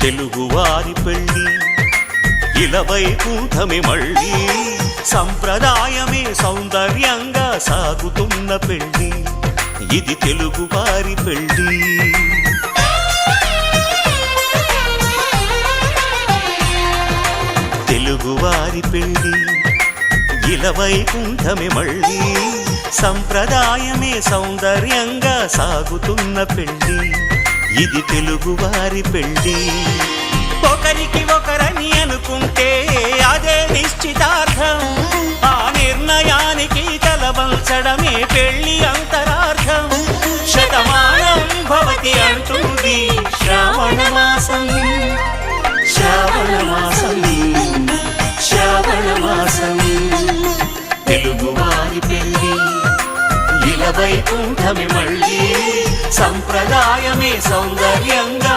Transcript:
తెలుగువారి పెళ్ళి ఇలవైకుంఠమే మళ్ళీ సంప్రదాయమే సౌందర్యంగా సాగుతున్న పెళ్ళి ఇది తెలుగువారి పెళ్ళి తెలుగువారి పెళ్ళి ఇలవైకుంఠమే మళ్ళీ సంప్రదాయమే సౌందర్యంగా సాగుతున్న పెళ్ళి ఇది తెలుగువారి పెళ్ళి ఒకరికి ఒకరని అనుకుంటే అదే నిశ్చితార్థం ఆ నిర్ణయానికి తలవంచడమే పెళ్ళి అంతరార్థం శతమానం భవతి అంటుంది శ్రావణ మాసం శ్రావణ మాసం శ్రావణ మాసం తెలుగువారి పెళ్ళి ఇలవైకుంఠమే మళ్ళీ సంప్రదాయమే సౌందర్యంగా